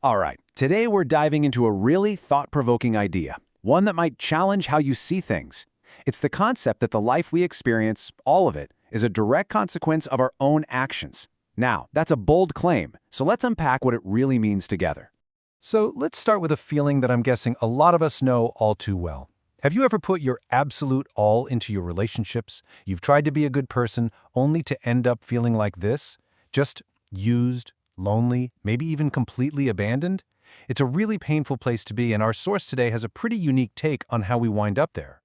All right, today we're diving into a really thought-provoking idea, one that might challenge how you see things. It's the concept that the life we experience, all of it, is a direct consequence of our own actions. Now, that's a bold claim, so let's unpack what it really means together. So let's start with a feeling that I'm guessing a lot of us know all too well. Have you ever put your absolute all into your relationships? You've tried to be a good person only to end up feeling like this? Just used, lonely, maybe even completely abandoned? It's a really painful place to be, and our source today has a pretty unique take on how we wind up there.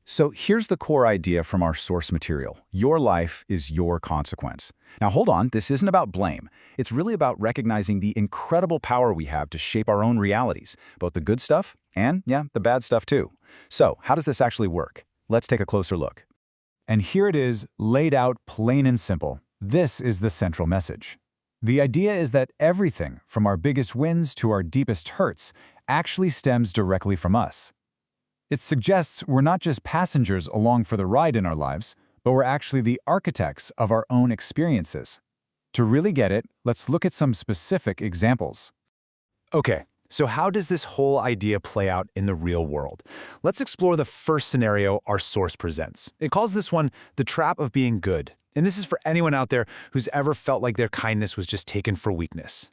So here's the core idea from our source material. Your life is your consequence. Now hold on, this isn't about blame. It's really about recognizing the incredible power we have to shape our own realities, both the good stuff and, the bad stuff too. So how does this actually work? Let's take a closer look. And here it is, laid out plain and simple. This is the central message. The idea is that everything, from our biggest wins to our deepest hurts, actually stems directly from us. It suggests we're not just passengers along for the ride in our lives, but we're actually the architects of our own experiences. To really get it, let's look at some specific examples. Okay, so how does this whole idea play out in the real world? Let's explore the first scenario our source presents. It calls this one the trap of being good. And this is for anyone out there who's ever felt like their kindness was just taken for weakness.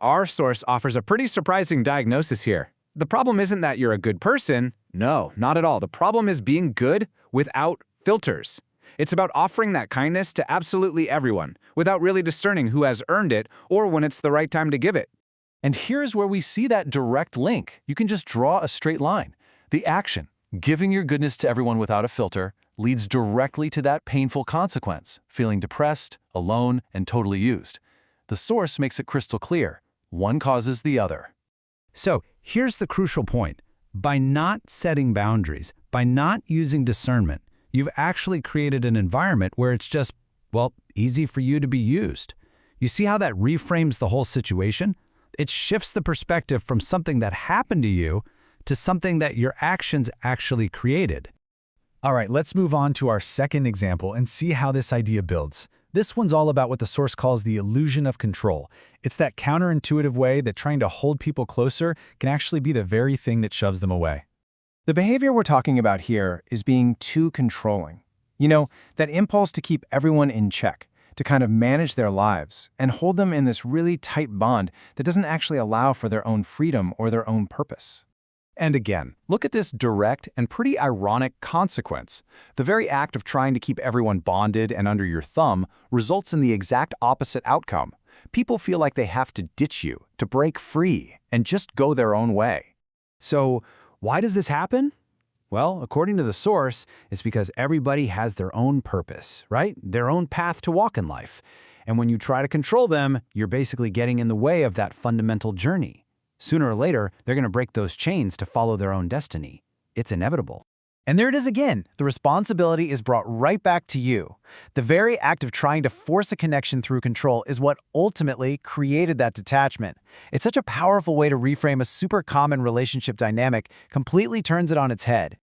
Our source offers a pretty surprising diagnosis here. The problem isn't that you're a good person. No, not at all. The problem is being good without filters. It's about offering that kindness to absolutely everyone, without really discerning who has earned it or when it's the right time to give it. And here's where we see that direct link. You can just draw a straight line. The action, giving your goodness to everyone without a filter, leads directly to that painful consequence, feeling depressed, alone, and totally used. The source makes it crystal clear. One causes the other. So here's the crucial point. By not setting boundaries, by not using discernment, you've actually created an environment where it's just, easy for you to be used. You see how that reframes the whole situation? It shifts the perspective from something that happened to you to something that your actions actually created. All right, let's move on to our second example and see how this idea builds. This one's all about what the source calls the illusion of control. It's that counterintuitive way that trying to hold people closer can actually be the very thing that shoves them away. The behavior we're talking about here is being too controlling. You know, that impulse to keep everyone in check, to kind of manage their lives and hold them in this really tight bond that doesn't actually allow for their own freedom or their own purpose. And again, look at this direct and pretty ironic consequence. The very act of trying to keep everyone bonded and under your thumb results in the exact opposite outcome. People feel like they have to ditch you, to break free, and just go their own way. So, why does this happen? Well, according to the source, it's because everybody has their own purpose, right? Their own path to walk in life. And when you try to control them, you're basically getting in the way of that fundamental journey. Sooner or later, they're going to break those chains to follow their own destiny. It's inevitable. And there it is again. The responsibility is brought right back to you. The very act of trying to force a connection through control is what ultimately created that detachment. It's such a powerful way to reframe a super common relationship dynamic, completely turns it on its head.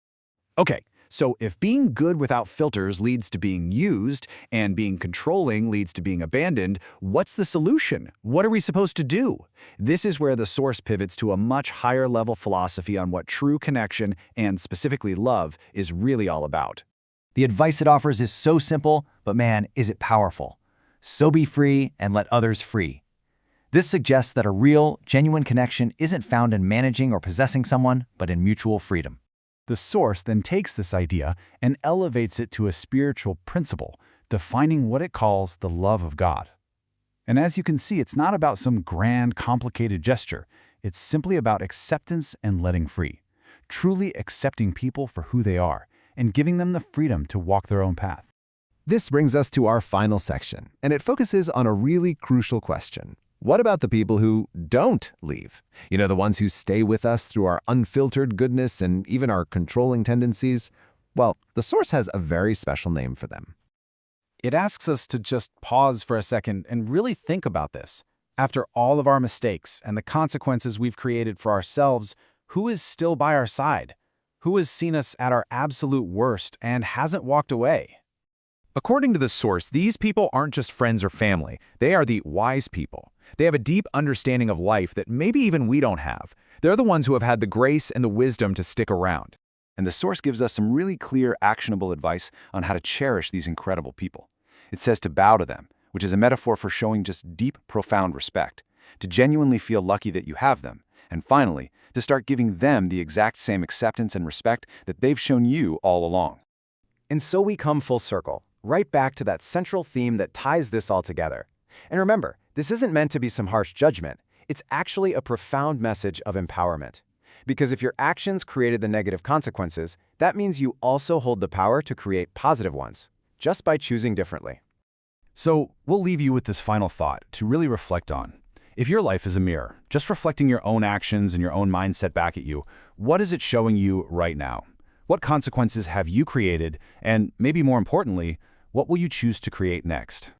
Okay, so if being good without filters leads to being used and being controlling leads to being abandoned, what's the solution? What are we supposed to do? This is where the source pivots to a much higher level philosophy on what true connection, and specifically love, is really all about. The advice it offers is so simple, but man, is it powerful. So be free and let others free. This suggests that a real, genuine connection isn't found in managing or possessing someone, but in mutual freedom. The source then takes this idea and elevates it to a spiritual principle, defining what it calls the love of God. And as you can see, it's not about some grand, complicated gesture. It's simply about acceptance and letting free, truly accepting people for who they are and giving them the freedom to walk their own path. This brings us to our final section, and it focuses on a really crucial question. What about the people who don't leave? You know, the ones who stay with us through our unfiltered goodness and even our controlling tendencies? Well, the source has a very special name for them. It asks us to just pause for a second and really think about this. After all of our mistakes and the consequences we've created for ourselves, who is still by our side? Who has seen us at our absolute worst and hasn't walked away? According to the source, these people aren't just friends or family. They are the wise people. They have a deep understanding of life that maybe even we don't have. They're the ones who have had the grace and the wisdom to stick around. And the source gives us some really clear, actionable advice on how to cherish these incredible people. It says to bow to them, which is a metaphor for showing just deep, profound respect, to genuinely feel lucky that you have them, and finally, to start giving them the exact same acceptance and respect that they've shown you all along. And so we come full circle, right back to that central theme that ties this all together. And remember, this isn't meant to be some harsh judgment. It's actually a profound message of empowerment. Because if your actions created the negative consequences, that means you also hold the power to create positive ones, just by choosing differently. So we'll leave you with this final thought to really reflect on. If your life is a mirror, just reflecting your own actions and your own mindset back at you, what is it showing you right now? What consequences have you created? And maybe more importantly, what will you choose to create next?